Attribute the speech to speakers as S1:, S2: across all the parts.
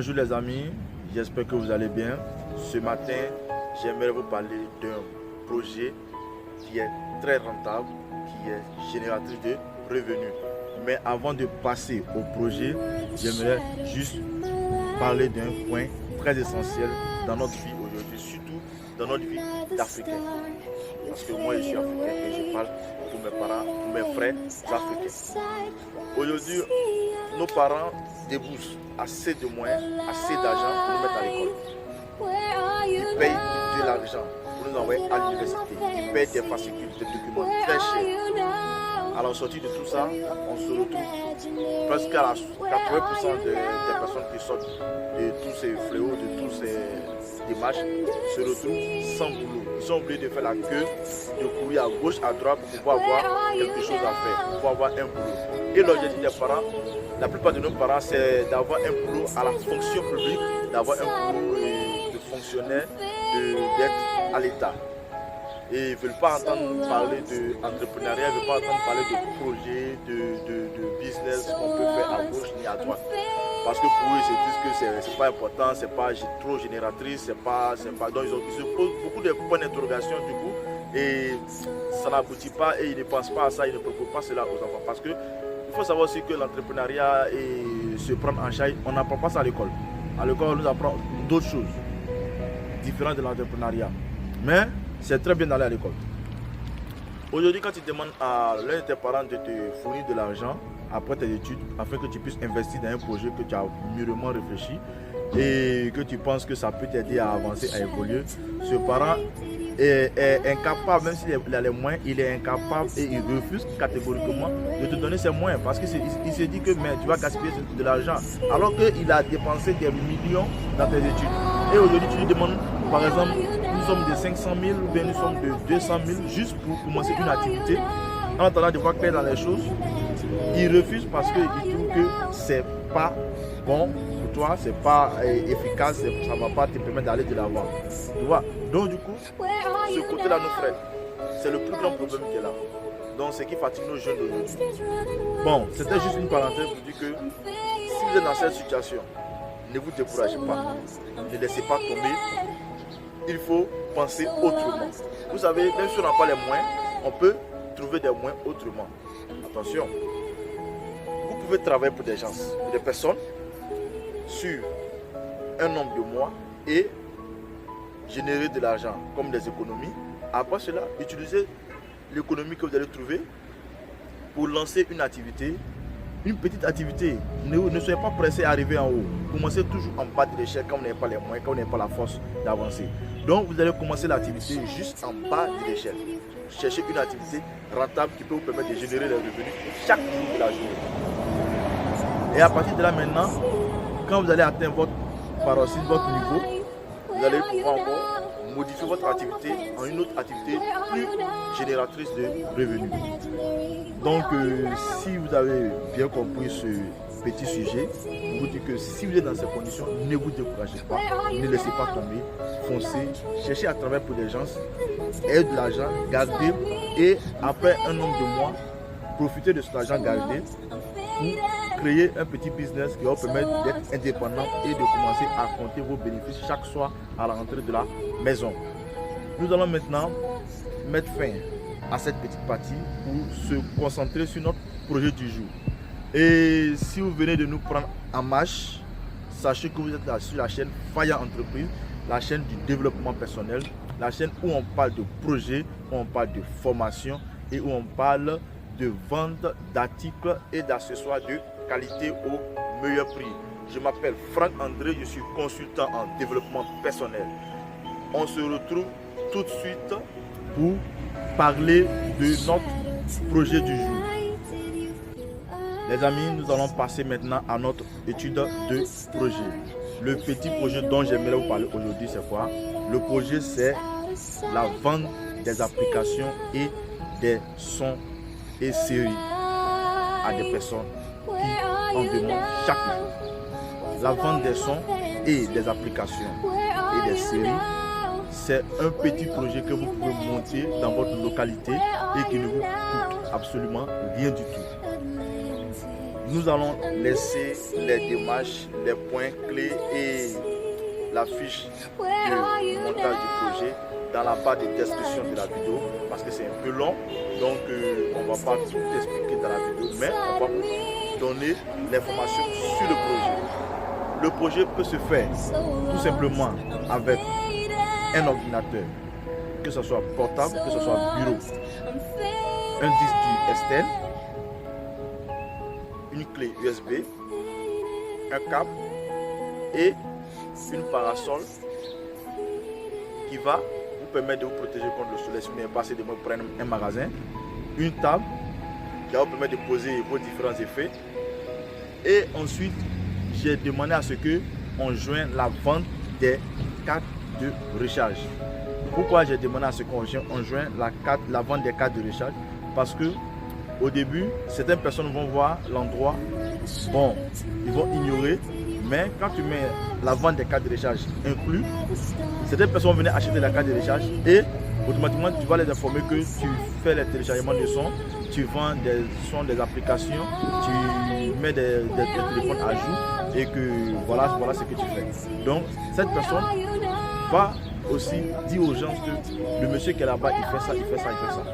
S1: Bonjour les amis, j'espère que vous allez bien. Ce matin, j'aimerais vous parler d'un projet qui est très rentable, qui est générateur de revenus. Mais avant de passer au projet, j'aimerais juste parler d'un point très essentiel dans notre vie aujourd'hui, surtout dans notre vie d'Africain. Parce que moi je suis africain et je parle pour mes parents, pour mes frères africains. Aujourd'hui, nos parents déboursent assez de moyens, assez d'argent pour nous mettre à l'école. Ils payent de l'argent pour nous envoyer à l'université. Ils payent des fascicules, des documents très chers. À la sortie de tout ça, on se retrouve presque à 80% des personnes qui sortent de tous ces fléaux, de tous ces démarches, se retrouvent sans boulot. Ils sont obligés de faire la queue, de courir à gauche, à droite pour pouvoir avoir quelque chose à faire, pour pouvoir avoir un boulot. Et l'objectif des parents, la plupart de nos parents, c'est d'avoir un boulot à la fonction publique, d'avoir un boulot de fonctionnaire, d'être à l'État. Et ils ne veulent pas entendre parler d'entrepreneuriat, ils ne veulent pas entendre parler de projets, de business qu'on peut faire à gauche ni à droite. Parce que pour eux, ils se disent que c'est pas important, c'est pas trop génératrice, c'est pas. Donc ils se posent beaucoup de points d'interrogation du coup, et ça n'aboutit pas et ils ne pensent pas à ça, ils ne proposent pas cela aux enfants. Parce que il faut savoir aussi que l'entrepreneuriat et se prendre en charge, on n'apprend pas ça à l'école. À l'école, on nous apprend d'autres choses différentes de l'entrepreneuriat. Mais c'est très bien d'aller à l'école. Aujourd'hui, quand tu demandes à l'un de tes parents de te fournir de l'argent après tes études, afin que tu puisses investir dans un projet que tu as mûrement réfléchi et que tu penses que ça peut t'aider à avancer, à évoluer, ce parent est incapable, même s'il a les moyens, il est incapable et il refuse catégoriquement de te donner ses moyens parce qu'il se dit que mais, tu vas gaspiller de l'argent alors qu'il a dépensé des millions dans tes études. Et aujourd'hui, tu lui demandes, par exemple, nous sommes de 500 000 ou bien nous sommes de 200 000 juste pour commencer une activité. En attendant de voir clair dans les choses, il refuse parce qu'il trouve que c'est pas bon pour toi, c'est pas efficace, ça ne va pas te permettre d'aller de l'avant. Tu vois? Donc du coup, ce côté-là nous freine. C'est le plus grand problème qui est là. Donc c'est qui fatigue nos jeunes d'aujourd'hui. Bon, c'était juste une parenthèse pour dire que si vous êtes dans cette situation, ne vous découragez pas. Ne laissez pas tomber. Il faut penser autrement. Vous savez, même si on n'a pas les moyens, on peut trouver des moyens autrement. Attention, vous pouvez travailler pour des gens, pour des personnes, sur un nombre de mois et générer de l'argent comme des économies. Après cela, utilisez l'économie que vous allez trouver pour lancer une activité, une petite activité. Ne soyez pas pressé à arriver en haut. Commencez toujours en bas de l'échelle quand vous n'avez pas les moyens, quand vous n'avez pas la force d'avancer. Donc vous allez commencer l'activité juste en bas de l'échelle. Cherchez une activité rentable qui peut vous permettre de générer des revenus chaque jour de la journée. Et à partir de là maintenant, quand vous allez atteindre votre paroxysme, votre niveau, vous allez pouvoir encore modifier votre activité en une autre activité plus génératrice de revenus. Donc si vous avez bien compris ce petit sujet, je vous dis que si vous êtes dans ces conditions, ne vous découragez pas, ne laissez pas tomber, foncez, cherchez à travailler pour des gens, ayez de l'argent, gardez et après un nombre de mois, profitez de cet argent gardé pour créer un petit business qui va vous permettre d'être indépendant et de commencer à compter vos bénéfices chaque soir à la rentrée de la maison. Nous allons maintenant mettre fin à cette petite partie pour se concentrer sur notre projet du jour. Et si vous venez de nous prendre en marche, sachez que vous êtes là sur la chaîne Faya Entreprise, la chaîne du développement personnel, la chaîne où on parle de projets, où on parle de formation et où on parle de vente d'articles et d'accessoires de qualité au meilleur prix. Je m'appelle Franck André, je suis consultant en développement personnel. On se retrouve tout de suite pour parler de notre projet du jour. Les amis, nous allons passer maintenant à notre étude de projet. Le petit projet dont j'aimerais vous parler aujourd'hui, c'est quoi? Le projet, c'est la vente des applications et des sons et séries à des personnes qui en demandent chaque jour. La vente des sons et des applications et des séries, c'est un petit projet que vous pouvez monter dans votre localité et qui ne vous coûte absolument rien du tout. Nous allons laisser les démarches, les points clés et la fiche de montage du projet dans la barre de description de la vidéo parce que c'est un peu long, donc on ne va pas tout expliquer dans la vidéo, mais on va vous donner l'information sur le projet. Le projet peut se faire tout simplement avec un ordinateur, que ce soit portable, que ce soit bureau, un disque dur externe, une clé USB, un câble et une parasol qui va vous permettre de vous protéger contre le soleil si vous n'avez pas assez de mots pour prendre un magasin, une table qui va vous permettre de poser vos différents effets et ensuite j'ai demandé à ce que on joigne la vente des cartes de recharge. Pourquoi j'ai demandé à ce qu'on joigne la vente des cartes de recharge? Parce que au début, certaines personnes vont voir l'endroit, bon, ils vont ignorer, mais quand tu mets la vente des cartes de recharge inclus, certaines personnes vont venir acheter la carte de recharge et automatiquement tu vas les informer que tu fais les téléchargements de sons, tu vends des sons, des applications, tu mets des téléphones à jour et que voilà ce que tu fais. Donc cette personne va aussi dire aux gens que le monsieur qui est là-bas, il fait ça, il fait ça, il fait ça.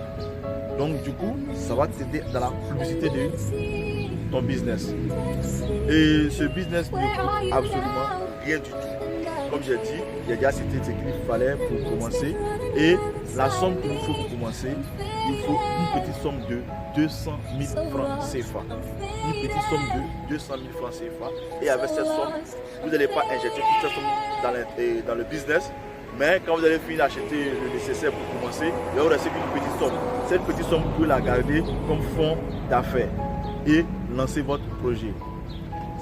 S1: Donc du coup, ça va t'aider dans la publicité de ton business. Et ce business ne coûte absolument rien du tout. Comme j'ai dit, il y a déjà cité ce qu'il fallait pour commencer. Et la somme qu'il nous faut pour commencer, il faut une petite somme de 200 000 francs CFA. Une petite somme de 200 000 francs CFA. Et avec cette somme, vous n'allez pas injecter toute cette somme dans le business. Mais quand vous allez finir d'acheter le nécessaire pour commencer, il va vous rester une petite somme. Cette petite somme, vous pouvez la garder comme fonds d'affaires et lancer votre projet.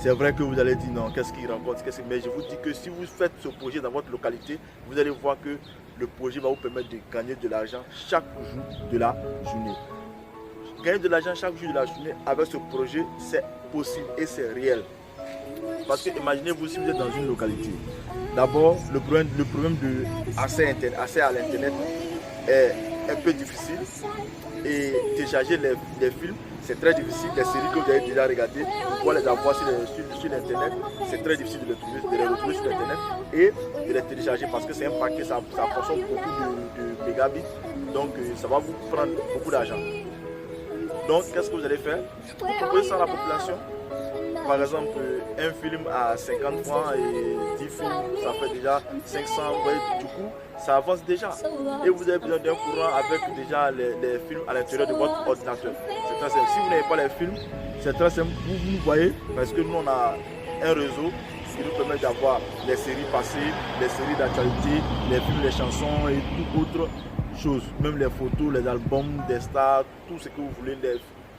S1: C'est vrai que vous allez dire non, qu'est-ce qu'il rencontre, mais je vous dis que si vous faites ce projet dans votre localité, vous allez voir que le projet va vous permettre de gagner de l'argent chaque jour de la journée. Gagner de l'argent chaque jour de la journée avec ce projet, c'est possible et c'est réel. Parce que imaginez-vous si vous êtes dans une localité. D'abord, le problème de accès à l'internet est un peu difficile. Et télécharger les films, c'est très difficile. Les séries que vous avez déjà regardées, vous pouvez les avoir sur l'internet. C'est très difficile de les retrouver sur l'internet et de les télécharger parce que c'est un paquet, ça consomme beaucoup de mégabits. Donc ça va vous prendre beaucoup d'argent. Donc qu'est-ce que vous allez faire? Vous proposez ça à la population. Par exemple, un film à 50 francs et 10 films, ça fait déjà 500. Du coup, ça avance déjà. Et vous avez besoin d'un courant avec déjà les films à l'intérieur de votre ordinateur. C'est très simple. Si vous n'avez pas les films, c'est très simple. Vous nous voyez parce que nous, on a un réseau qui nous permet d'avoir les séries passées, les séries d'actualité, les films, les chansons et tout autre chose. Même les photos, les albums des stars, tout ce que vous voulez,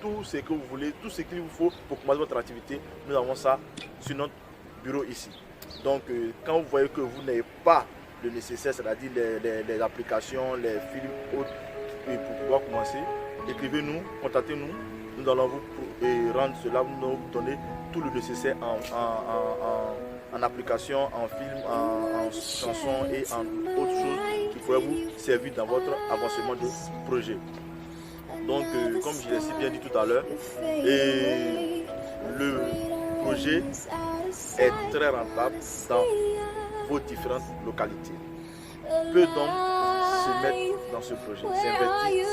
S1: tout ce que vous voulez, tout ce qu'il vous faut pour commencer votre activité, nous avons ça sur notre bureau ici. Donc quand vous voyez que vous n'avez pas le nécessaire, c'est-à-dire les applications, les films autres, et pour pouvoir commencer, écrivez-nous, contactez-nous, nous allons vous rendre cela, nous allons vous donner tout le nécessaire en application, en film, en chanson et en autres choses qui pourraient vous servir dans votre avancement de projet. Donc, comme je l'ai si bien dit tout à l'heure, le projet est très rentable dans vos différentes localités. Peu d'hommes se mettent dans ce projet,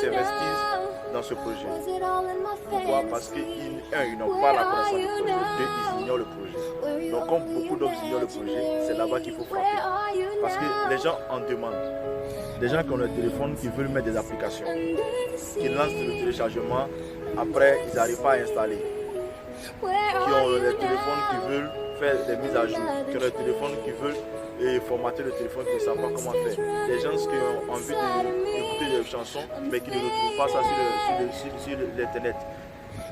S1: s'investissent dans ce projet. Pourquoi? Parce qu'ils n'ont pas la connaissance du projet, ils ignorent le projet. Donc, comme beaucoup d'hommes ignorent le projet, c'est là-bas qu'il faut frapper. Parce que les gens en demandent. Des gens qui ont le téléphone, qui veulent mettre des applications, qui lancent le téléchargement, après ils n'arrivent pas à installer. Qui ont les téléphones qui veulent faire des mises à jour, qui ont les téléphones qui veulent formater le téléphone, qui ne savent pas comment faire. Des gens qui ont envie d'écouter des chansons, mais qui ne retrouvent pas ça sur l'internet.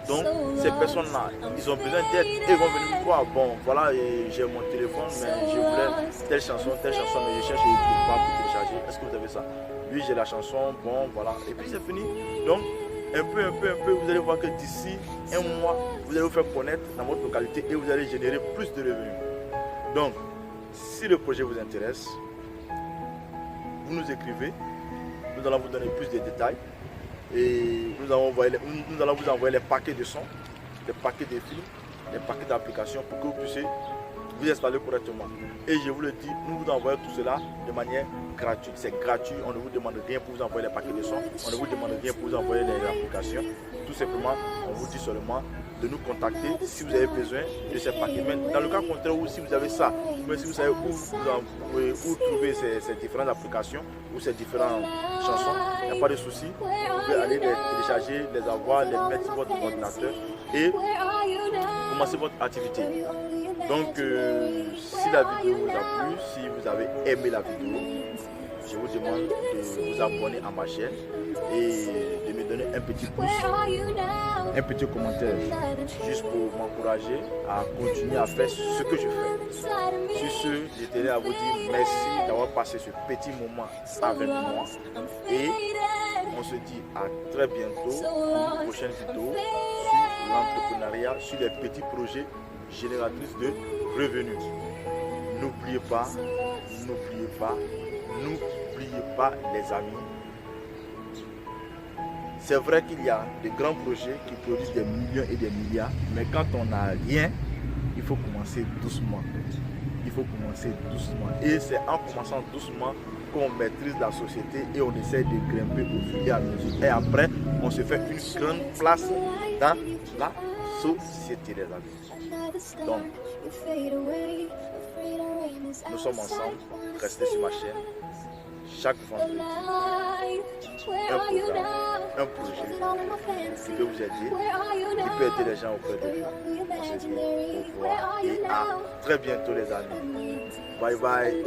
S1: Donc ces personnes-là, ils ont besoin d'aide et ils vont venir me voir. Bon, voilà, j'ai mon téléphone, mais je voulais telle chanson, mais je cherche et je ne trouve pas pour télécharger. Est-ce que vous avez ça? Oui, j'ai la chanson, bon, voilà. Et puis c'est fini. Donc, un peu, vous allez voir que d'ici un mois, vous allez vous faire connaître dans votre localité et vous allez générer plus de revenus. Donc, si le projet vous intéresse, vous nous écrivez, nous allons vous donner plus de détails. Et nous allons vous envoyer les paquets de sons, les paquets de films les paquets d'applications pour que vous puissiez vous installer correctement. Et je vous le dis, nous vous envoyons tout cela de manière gratuite. C'est gratuit, on ne vous demande rien pour vous envoyer les paquets de son, on ne vous demande rien pour vous envoyer les applications. Tout simplement, on vous dit seulement de nous contacter si vous avez besoin de ces paquets. Mais dans le cas contraire, ou si vous avez ça, mais si vous savez où trouver ces différentes applications ou ces différentes chansons, il n'y a pas de souci. Vous pouvez aller les télécharger, les avoir, les mettre sur votre ordinateur et commencer votre activité. Donc, si la vidéo vous a plu, si vous avez aimé la vidéo, je vous demande de vous abonner à ma chaîne et de me donner un petit pouce, un petit commentaire, juste pour m'encourager à continuer à faire ce que je fais. Sur ce, je tenais à vous dire merci d'avoir passé ce petit moment avec moi et on se dit à très bientôt pour une prochaine vidéo sur l'entrepreneuriat, sur les petits projets génératrices de revenus. N'oubliez pas, les amis. C'est vrai qu'il y a de grands projets qui produisent des millions et des milliards, mais quand on n'a rien, il faut commencer doucement. Il faut commencer doucement. Et c'est en commençant doucement qu'on maîtrise la société et on essaie de grimper au fur et à mesure. Et après, on se fait une grande place dans la société, les amis. Donc, nous sommes ensemble, restez sur ma chaîne. Chaque vendredi, un programme, un projet qui peut vous aider, qui peut aider les gens auprès de vous. On se dit au revoir et à très bientôt les amis. Bye bye.